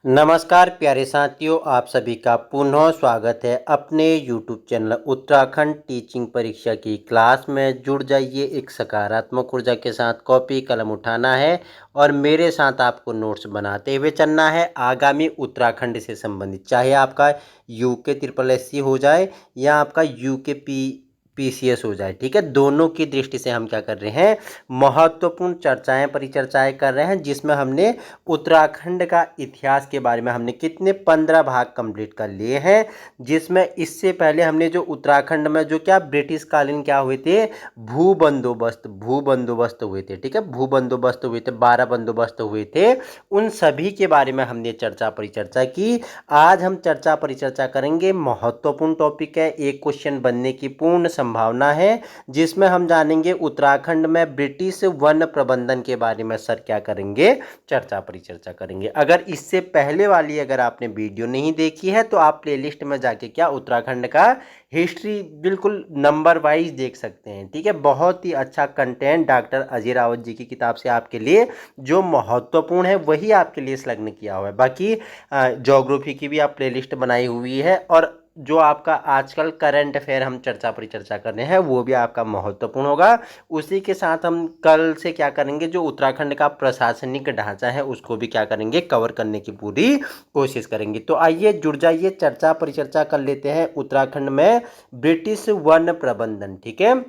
नमस्कार प्यारे साथियों, आप सभी का पुनः स्वागत है अपने YouTube चैनल उत्तराखंड टीचिंग परीक्षा की क्लास में। जुड़ जाइए, एक सकारात्मक ऊर्जा के साथ कॉपी कलम उठाना है और मेरे साथ आपको नोट्स बनाते हुए चलना है आगामी उत्तराखंड से संबंधित, चाहे आपका यूके ट्रिपल एससी हो जाए या आपका यूके पीसीएस हो जाए। ठीक है, दोनों की दृष्टि से हम क्या कर रहे हैं, महत्वपूर्ण चर्चाएं परिचर्चाएं कर रहे हैं, जिसमें हमने उत्तराखंड का इतिहास के बारे में हमने कितने 15 भाग कंप्लीट कर लिए हैं। जिसमें इससे पहले हमने जो उत्तराखंड में जो क्या ब्रिटिश कालीन क्या हुए थे, भू बंदोबस्त हुए थे। ठीक है, भू बंदोबस्त हुए थे, 12 बंदोबस्त हुए थे, उन सभी के बारे में हमने चर्चा परिचर्चा की। आज हम चर्चा परिचर्चा करेंगे, महत्वपूर्ण टॉपिक है, एक क्वेश्चन बनने की पूर्ण संभावना है, जिसमें हम जानेंगे उत्तराखंड में ब्रिटिश वन प्रबंधन के बारे में सर क्या करेंगे, चर्चा परिचर्चा करेंगे। अगर इससे पहले वाली अगर आपने वीडियो नहीं देखी है तो आप प्लेलिस्ट में जाके क्या उत्तराखंड का हिस्ट्री बिल्कुल नंबर वाइज देख सकते हैं। ठीक है, बहुत ही अच्छा कंटेंट डॉक्टर अजय रावत जी की किताब से आपके लिए जो महत्वपूर्ण है वही आपके लिए संलग्न किया हुआ है। बाकी ज्योग्राफी की भी आप प्लेलिस्ट बनाई हुई है, और जो आपका आजकल करंट अफेयर हम चर्चा परिचर्चा कर रहे हैं वो भी आपका महत्वपूर्ण होगा। उसी के साथ हम कल से क्या करेंगे, जो उत्तराखंड का प्रशासनिक ढांचा है उसको भी क्या करेंगे, कवर करने की पूरी कोशिश करेंगे। तो आइए जुड़ जाइए, चर्चा परिचर्चा कर लेते हैं उत्तराखंड में ब्रिटिश वन प्रबंधन। ठीक है,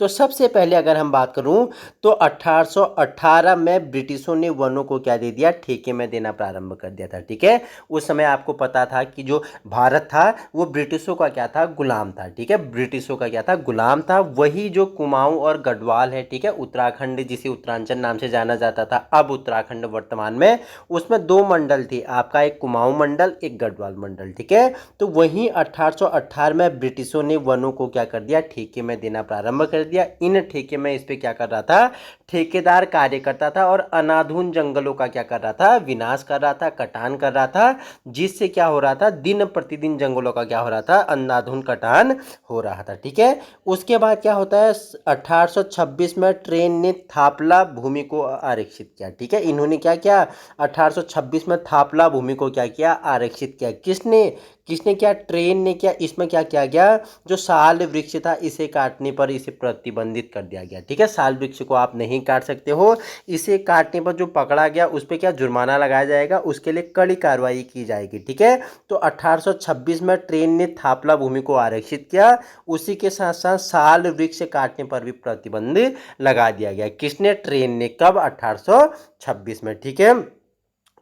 तो सबसे पहले अगर हम बात करूं तो 1818 में ब्रिटिशों ने वनों को क्या दे दिया, ठेके में देना प्रारंभ कर दिया था। ठीक है, उस समय आपको पता था कि जो भारत था वो ब्रिटिशों का क्या था, गुलाम था। ठीक है, ब्रिटिशों का क्या था, गुलाम था। वही जो कुमाऊं और गढ़वाल है, ठीक है, उत्तराखंड जिसे उत्तरांचल नाम से जाना जाता था, अब उत्तराखंड वर्तमान में, उसमें दो मंडल थे आपका, एक कुमाऊं मंडल एक गढ़वाल मंडल। ठीक है, तो वहीं 1818 में ब्रिटिशों ने वनों को क्या कर दिया, ठेके में देना प्रारंभ कर दिया। इन ठेके में इस पे क्या कर रहा था, ठेकेदार कार्य करता था और अनाधुन जंगलों का क्या कर रहा था, विनाश कर रहा था, कटान कर रहा था, जिससे क्या हो रहा था, दिन प्रतिदिन जंगलों का क्या हो रहा था, अंधाधुन कटान हो रहा था। ठीक है, उसके बाद क्या होता है, 1826 में ट्रेन ने थापला भूमि को आरक्षित किया। ठीक है, इन्होंने क्या किया, 1826 में थापला भूमि को क्या किया, आरक्षित किया। किसने किसने क्या, ट्रेन ने किया। इसमें क्या किया गया, जो साल वृक्ष था इसे काटने पर इसे प्रतिबंधित कर दिया गया। ठीक है, साल वृक्ष को आप नहीं काट सकते हो, इसे काटने पर जो पकड़ा गया उस पर क्या जुर्माना लगाया जाएगा, उसके लिए कड़ी कार्रवाई की जाएगी। ठीक है, तो 1826 में ट्रेन ने थापला भूमि को आरक्षित किया, उसी के साथ साथ साल वृक्ष काटने पर भी प्रतिबंध लगा दिया गया। किसने, ट्रेन ने। कब, 1826 में। ठीक है,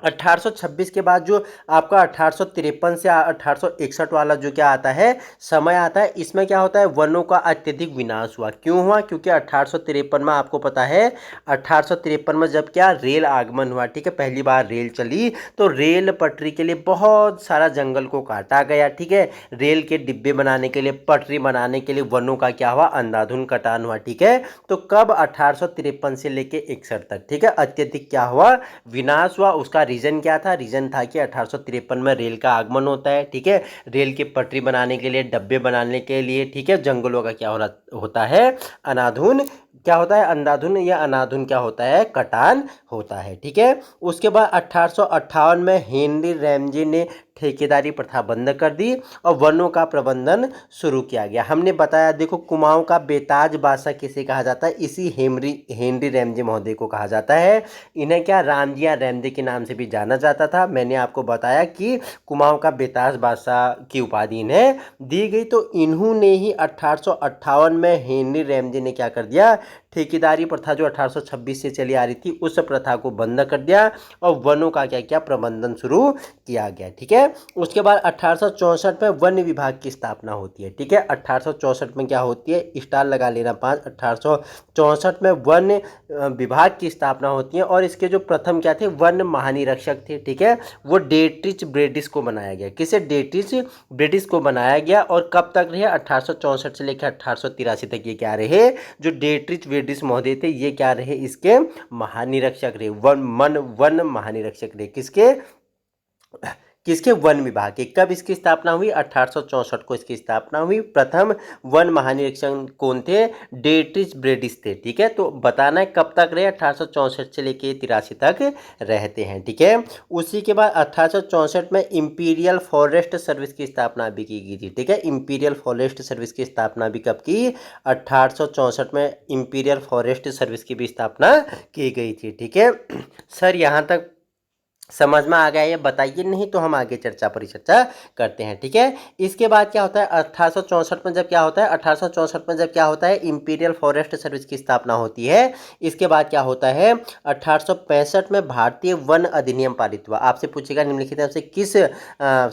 1826 के बाद जो आपका 1853 से 1861 वाला जो क्या आता है, समय आता है, इसमें क्या होता है, वनों का अत्यधिक विनाश हुआ। क्यों हुआ, क्योंकि 1853 में आपको पता है, 1853 में जब क्या रेल आगमन हुआ, ठीक है, पहली बार रेल चली, तो रेल पटरी के लिए बहुत सारा जंगल को काटा गया। ठीक है, रेल के डिब्बे बनाने के लिए, पटरी बनाने के लिए वनों का क्या हुआ, अंधाधुन कटान हुआ। ठीक है, तो कब, 1853 से लेके 61 तक। ठीक है, अत्यधिक क्या हुआ, विनाश हुआ। उसका रीजन क्या था, रीजन था कि 1853 में रेल का आगमन होता है। ठीक है, रेल की पटरी बनाने के लिए, डब्बे बनाने के लिए, ठीक है, जंगलों का क्या होता है, अनाधुन क्या होता है, अंधाधुन या अनाधुन क्या होता है, कटान होता है। ठीक है, उसके बाद 1858 में हेनरी रैमजे ने ठेकेदारी प्रथा बंद कर दी और वनों का प्रबंधन शुरू किया गया। हमने बताया, देखो, कुमाऊं का बेताज बादशाह किसे कहा जाता है, इसी हेनरी रैमजे महोदय को कहा जाता है। इन्हें क्या, रामजिया रैमजे के नाम से भी जाना जाता था। मैंने आपको बताया कि कुमाऊं का बेताज बादशाह की उपाधि इन्हें दी गई। तो इन्होंने ही 1858 में हेनरी रैमजे ने क्या कर दिया, ठेकेदारी प्रथा जो 1826 से चली आ रही थी उस प्रथा को बंद कर दिया और वनों का क्या किया, प्रबंधन शुरू किया गया। ठीक है, उसके बाद 1864 में वन विभाग की स्थापना होती है। ठीक है, 1864 में क्या होती है, स्टार लगा लेना 5, 1864 में वन विभाग की स्थापना होती है और इसके जो प्रथम क्या थे, वन महानिरीक्षक थे। ठीक है, वो डेट्रिच ब्रेडिस को बनाया गया। किसे, डेट्रिच ब्रेडिस को बनाया गया। और कब तक रहे, 1864 से लेकर 1883 तक ये क्या रहे, जो डेट्रिच ब्रेडिस महोदय थे ये क्या रहे, इसके महानिरीक्षक रहे, वन महानिरीक्षक रहे। किसके, किसके? वन विभाग के। कब इसकी स्थापना हुई? 1864 को इसकी स्थापना हुई। प्रथम वन महानिरीक्षक कौन थे? डेट्रिच ब्रेडिस थे। ठीक है, तो बताना है कब तक रहे? 1864 से लेके 83 तक रहते हैं। ठीक है, उसी के बाद 1864 में इंपीरियल फॉरेस्ट सर्विस की स्थापना भी की गई थी। ठीक है, इंपीरियल फॉरेस्ट सर्विस की स्थापना भी कब की? 1864 में इंपीरियल फॉरेस्ट सर्विस की भी स्थापना की गई थी। ठीक है सर, यहाँ तक समझ में आ गया ये बताइए, नहीं तो हम आगे चर्चा परिचर्चा करते हैं। ठीक है, इसके बाद क्या होता है? 1864 में जब क्या होता है? 1864 में जब क्या होता है? इंपीरियल फॉरेस्ट सर्विस की स्थापना होती है। इसके बाद क्या होता है? 1865 में भारतीय वन अधिनियम पारित हुआ। आपसे पूछेगा निम्नलिखित में से किस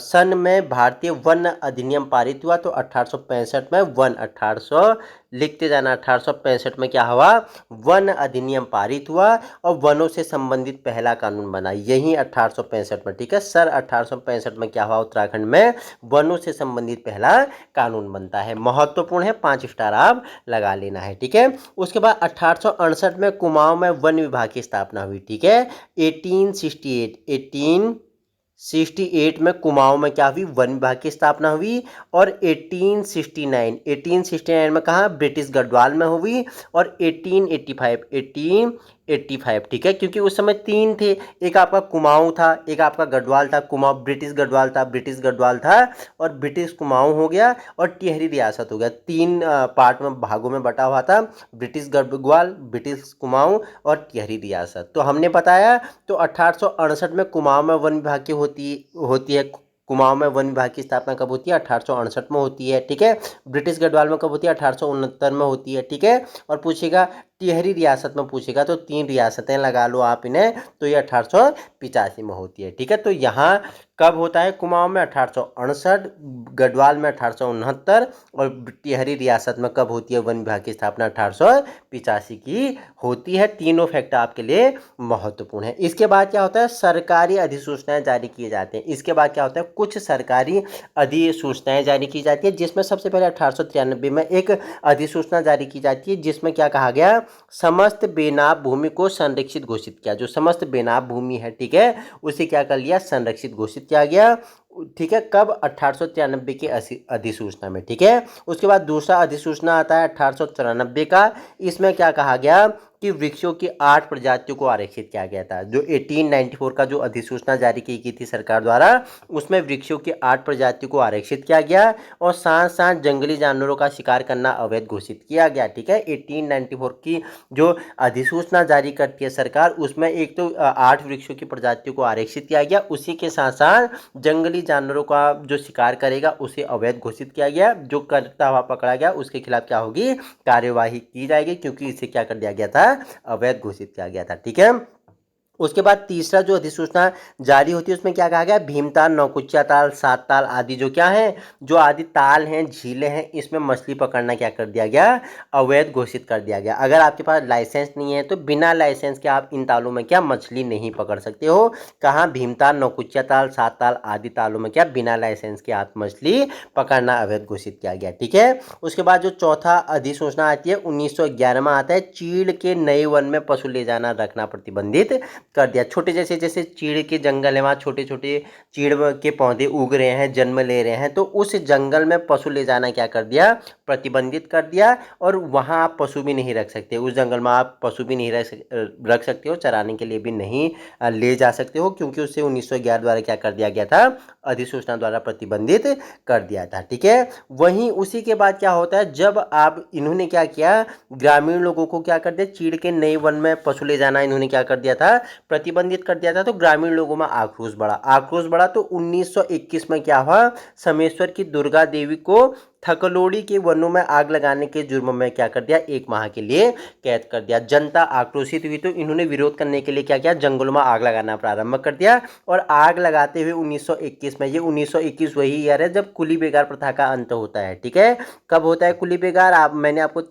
सन में भारतीय वन अधिनियम पारित हुआ? तो 1865 में वन 1800 लिखते जाना। 1865 में क्या हुआ? वन अधिनियम पारित हुआ और वनों से संबंधित पहला कानून बना, यही 1865 में। ठीक है सर, 1865 में क्या हुआ? उत्तराखंड में वनों से संबंधित पहला कानून बनता है। महत्वपूर्ण है, 5 स्टार आप लगा लेना है। ठीक है, उसके बाद 1868 में कुमाऊं में वन विभाग की स्थापना हुई। ठीक है, 1868 में कुमाऊं में क्या हुई? वन विभाग की स्थापना हुई। और 1869 में कहाँ? ब्रिटिश गढ़वाल में हुई। और 1885, ठीक है, क्योंकि उस समय 3 थे, एक आपका कुमाऊं था, एक आपका गढ़वाल था। कुमाऊं ब्रिटिश गढ़वाल था, और ब्रिटिश कुमाऊं हो गया और टिहरी रियासत हो गया। 3 पार्ट में, भागों में बटा हुआ था, ब्रिटिश गढ़वाल, ब्रिटिश कुमाऊं और टिहरी रियासत। तो हमने बताया, तो 1868 में कुमाऊं में वन विभाग की होती है। कुमाऊं में वन विभाग की स्थापना कब होती है? 1868 में होती है। ठीक है, ब्रिटिश गढ़वाल में कब होती है? 1869 में होती है। ठीक है, और पूछेगा टिहरी रियासत में, पूछेगा तो 3 रियासतें लगा लो आप इन्हें, तो ये 1885 में होती है। ठीक है, तो यहाँ कब होता है? कुमाऊं में 1868, गढ़वाल में 1869 और टिहरी रियासत में कब होती है वन विभाग की स्थापना? 1885 की होती है। तीनों फैक्ट आपके लिए महत्वपूर्ण है। इसके बाद क्या होता है? सरकारी अधिसूचनाएं जारी किए जाते हैं। इसके बाद क्या होता है? कुछ सरकारी अधिसूचनाएं जारी की जाती है, जिसमें सबसे पहले 1893 में एक अधिसूचना जारी की जाती है, जिसमें क्या कहा गया? समस्त बेनाब भूमि को संरक्षित घोषित किया। जो समस्त बेनाब भूमि है, ठीक है, उसे क्या कर लिया? संरक्षित घोषित किया गया। ठीक है, कब? 1893 की अधिसूचना में। ठीक है, उसके बाद दूसरा अधिसूचना आता है 1894 का। इसमें क्या कहा गया कि वृक्षों की 8 प्रजातियों को आरक्षित किया गया था। जो 1894 का जो अधिसूचना जारी की गई थी सरकार द्वारा, उसमें वृक्षों की 8 प्रजातियों को आरक्षित किया गया और साथ साथ जंगली जानवरों का शिकार करना अवैध घोषित किया गया। ठीक है, 1894 की जो अधिसूचना जारी करती है सरकार, उसमें एक तो 8 वृक्षों की प्रजातियों को आरक्षित किया गया, उसी के साथ साथ जंगली जानवरों का जो शिकार करेगा उसे अवैध घोषित किया गया। जो करता हुआ पकड़ा गया उसके खिलाफ क्या होगी? कार्यवाही की जाएगी, क्योंकि इसे क्या कर दिया गया था? अवैध घोषित किया गया था। ठीक है, उसके बाद तीसरा जो अधिसूचना जारी होती है, उसमें क्या कहा गया? भीमताल, नौकुचिया ताल, सात ताल आदि जो क्या है? जो आदि ताल हैं, झीलें हैं, इसमें मछली पकड़ना क्या कर दिया गया? अवैध घोषित कर दिया गया। अगर आपके पास लाइसेंस नहीं है तो बिना लाइसेंस के आप इन तालों में क्या मछली नहीं पकड़ सकते हो। कहाँ? भीमताल, नौकुचिया ताल, सात ताल आदि तालों में क्या बिना लाइसेंस के आप मछली पकड़ना अवैध घोषित किया गया। ठीक है, उसके बाद जो चौथा अधिसूचना आती है 1911 में आता है, चीड़ के नए वन में पशु ले जाना रखना प्रतिबंधित कर दिया। छोटे जैसे जैसे चीड़ के जंगल है, वहाँ छोटे छोटे चीड़ के पौधे उग रहे हैं, जन्म ले रहे हैं, तो उस जंगल में पशु ले जाना क्या कर दिया? प्रतिबंधित कर दिया। और वहाँ आप पशु भी नहीं रख सकते, उस जंगल में आप पशु भी नहीं रख सकते हो, चराने के लिए भी नहीं ले जा सकते हो, क्योंकि उससे 1911 द्वारा क्या कर दिया गया था? अधिसूचना द्वारा प्रतिबंधित कर दिया था। ठीक है, वहीं उसी के बाद क्या होता है? जब आप इन्होंने क्या किया? ग्रामीण लोगों को क्या कर दिया? चीड़ के नए वन में पशु ले जाना इन्होंने क्या कर दिया था? प्रतिबंधित कर दिया था। तो ग्रामीण लोगों में आक्रोश बढ़ा। तो 1921 में क्या हुआ? समेश्वर की दुर्गा देवी को थकलोड़ी के वनों में आग लगाने के जुर्म में क्या कर दिया? 1 माह के लिए कैद कर दिया। जनता आक्रोशित हुई तो इन्होंने विरोध करने के लिए क्या किया? जंगलों में आग लगाना प्रारंभ कर दिया। और आग लगाते हुए 1921 में, ये 1921 वही ईयर है जब कुली बेगार प्रथा का अंत होता है। ठीक है, कब होता है कुली बेगार? मैंने आपको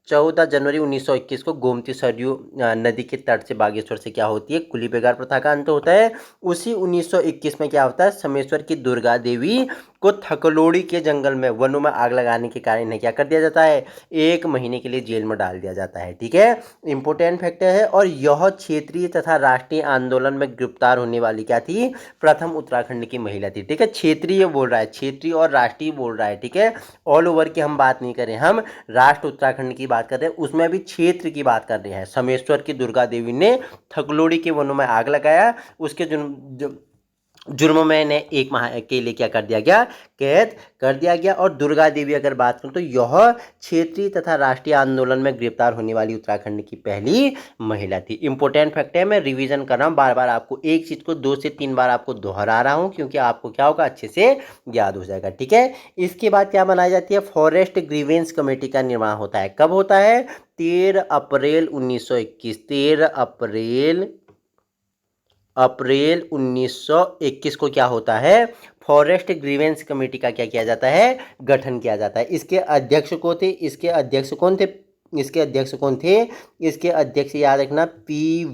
14 जनवरी 1921 को गोमती सरयू नदी के तट से बागेश्वर से क्या होती है? कुली बेगार प्रथा का अंत होता है। उसी 1921 में क्या होता है? समेश्वर की दुर्गा देवी को थकलोड़ी के जंगल में वनों में आग लगाने के कारण इन्हें क्या कर दिया जाता है, 1 महीने के लिए जेल में डाल दिया जाता है। ठीक है, इंपॉर्टेंट फैक्टर है। और यह क्षेत्रीय तथा राष्ट्रीय आंदोलन में गिरफ्तार होने वाली क्या थी, प्रथम उत्तराखंड की महिला थी। ठीक है, क्षेत्रीय बोल रहा है, क्षेत्रीय और राष्ट्रीय बोल रहा है। ठीक है, ऑल ओवर की हम बात नहीं कर रहे, हम राष्ट्र उत्तराखंड की बात कर रहे हैं, उसमें भी क्षेत्र की बात कर रहे हैं। समेश्वर की दुर्गा देवी ने थकलोड़ी के वनों में आग लगाया, उसके जुर्म में इन्हें 1 माह के लिए क्या कर दिया गया, कैद कर दिया गया। और दुर्गा देवी अगर बात करूं तो यह क्षेत्रीय तथा राष्ट्रीय आंदोलन में गिरफ्तार होने वाली उत्तराखंड की पहली महिला थी। इंपॉर्टेंट फैक्ट है, मैं रिवीजन कर रहा हूं, बार बार आपको एक चीज को 2 से 3 बार आपको दोहरा रहा हूं, क्योंकि आपको क्या होगा, अच्छे से याद हो जाएगा। ठीक है, इसके बाद क्या बनाई जाती है, फॉरेस्ट ग्रीवेंस कमेटी का निर्माण होता है। कब होता है, 13 अप्रैल 1921, 13 अप्रैल 1921 को क्या होता है, फॉरेस्ट ग्रीवेंस कमेटी का क्या किया जाता है, गठन किया जाता है। इसके अध्यक्ष को थे, इसके अध्यक्ष कौन थे, इसके अध्यक्ष कौन थे, इसके अध्यक्ष याद रखना पी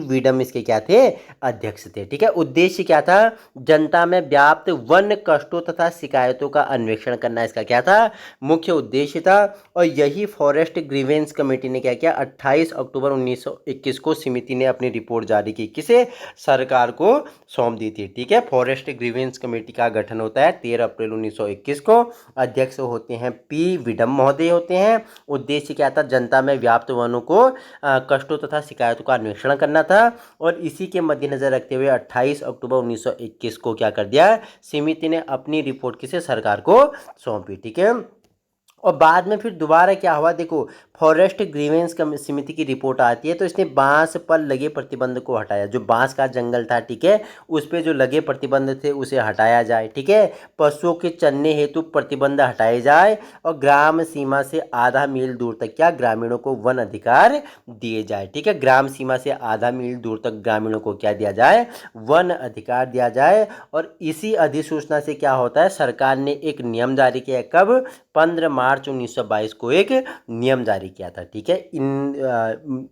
विडम इसके क्या थे, अध्यक्ष थे। ठीक है, उद्देश्य क्या था, जनता में व्याप्त वन कष्टों तथा शिकायतों का अन्वेषण करना इसका क्या था, मुख्य उद्देश्य था। और यही फॉरेस्ट ग्रीवेंस कमेटी ने क्या किया, 28 अक्टूबर 1921 को समिति ने अपनी रिपोर्ट जारी की, किसे, सरकार को सौंप दी थी। ठीक है, फॉरेस्ट ग्रीवेंस कमेटी का गठन होता है 13 अप्रैल 1921 को। अध्यक्ष होते हैं पी विडम महोदय होते हैं। उद्देश्य क्या था, जनता में व्याप्त वनों को कष्टों तथा शिकायतों का अन्वेषण करना था। और इसी के मद्देनजर रखते हुए 28 अक्टूबर 1921 को क्या कर दिया, समिति ने अपनी रिपोर्ट किसे, सरकार को सौंपी। ठीक है, और बाद में फिर दोबारा क्या हुआ, देखो फॉरेस्ट ग्रीवेंस समिति की रिपोर्ट आती है, तो इसने बांस पर लगे प्रतिबंध को हटाया, जो बांस का जंगल था, ठीक है, उस पर जो लगे प्रतिबंध थे उसे हटाया जाए। ठीक है, पशुओं के चरने हेतु प्रतिबंध हटाए जाए, और ग्राम सीमा से आधा मील दूर तक क्या, ग्रामीणों को वन अधिकार दिए जाए। ठीक है, ग्राम सीमा से आधा मील दूर तक ग्रामीणों को क्या दिया जाए, वन अधिकार दिया जाए। और इसी अधिसूचना से क्या होता है, सरकार ने एक नियम जारी किया, कब, 15 मार्च 1922 को एक नियम जारी किया था। ठीक है, इन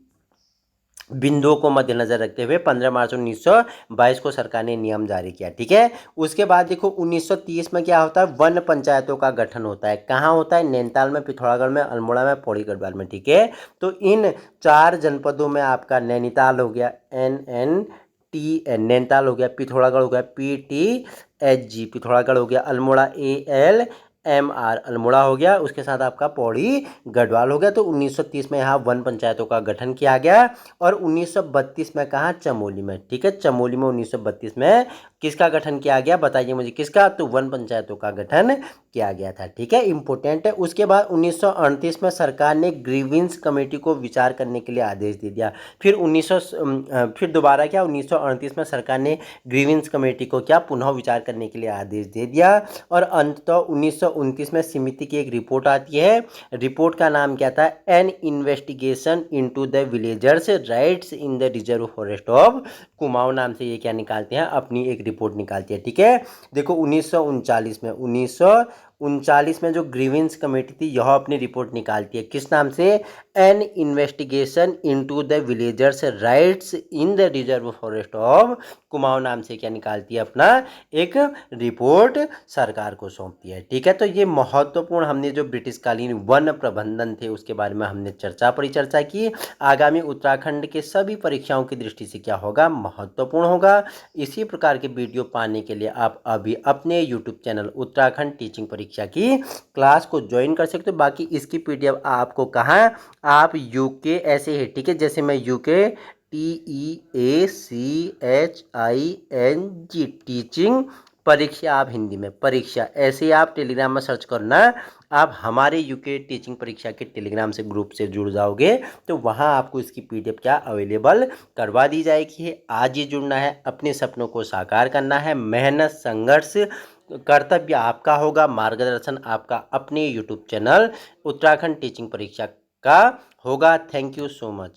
बिंदुओं को मद्देनजर रखते हुए 15 मार्च 1922 को सरकार ने नियम जारी किया। ठीक है, उसके बाद देखो 1930 में क्या होता है, वन पंचायतों का गठन होता है। कहाँ होता है, नैनीताल में, पिथौरागढ़ में, अल्मोड़ा में, पौड़ी गढ़वाल में। ठीक है, तो इन 4 जनपदों में आपका नैनीताल हो गया NNTN, नैनीताल हो गया, पिथौरागढ़ हो गया PTHG, पिथौरागढ़ हो गया, अल्मोड़ा ALMR, अल्मोड़ा हो गया, उसके साथ आपका पौड़ी गढ़वाल हो गया। तो 1930 में यहाँ वन पंचायतों का गठन किया गया। और 1932 में कहाँ, चमोली में। ठीक है, चमोली में 1932 में किसका गठन किया गया, बताइए मुझे किसका, तो वन पंचायतों का गठन किया गया था। ठीक है, इंपॉर्टेंट है। उसके बाद 1938 में सरकार ने ग्रीवेंस कमेटी को विचार करने के लिए आदेश दे दिया। फिर दोबारा क्या, 1938 में सरकार ने ग्रीवेंस कमेटी को क्या, पुनः विचार करने के लिए आदेश दे दिया। और अंततः 1929 में समिति की एक रिपोर्ट आती है। रिपोर्ट का नाम क्या था, N investigation into the villagers rights in the reserve forest of Kumaon, नाम से ये क्या निकालते हैं, अपनी एक रिपोर्ट निकालती है। ठीक है, देखो 1939 में जो ग्रीवेंस कमेटी थी यह अपनी रिपोर्ट निकालती है, किस नाम से, N investigation into the villagers rights in the reserve forest of Kumaon, नाम से क्या निकालती है, अपना एक रिपोर्ट सरकार को सौंपती है। ठीक है, तो ये महत्वपूर्ण, हमने जो ब्रिटिशकालीन वन प्रबंधन थे उसके बारे में हमने परिचर्चा की। आगामी उत्तराखंड के सभी परीक्षाओं की दृष्टि से क्या होगा, महत्वपूर्ण होगा। इसी प्रकार के वीडियो पाने के लिए आप अभी अपने यूट्यूब चैनल उत्तराखंड टीचिंग परीक्षा की क्लास को ज्वाइन कर सकते हो। बाकी इसकी PDF आपको कहाँ, आप UK ऐसे ही, ठीक है, जैसे मैं UK TEACHING टीचिंग परीक्षा, आप हिंदी में परीक्षा ऐसे ही आप टेलीग्राम में सर्च करना, आप हमारे UK टीचिंग परीक्षा के टेलीग्राम से ग्रुप से जुड़ जाओगे, तो वहाँ आपको इसकी PDF क्या अवेलेबल करवा दी जाएगी। आज ही जुड़ना है, अपने सपनों को साकार करना है, मेहनत, संघर्ष, कर्तव्य आपका होगा, मार्गदर्शन आपका अपने YouTube चैनल उत्तराखंड टीचिंग परीक्षा का होगा। Thank you so much.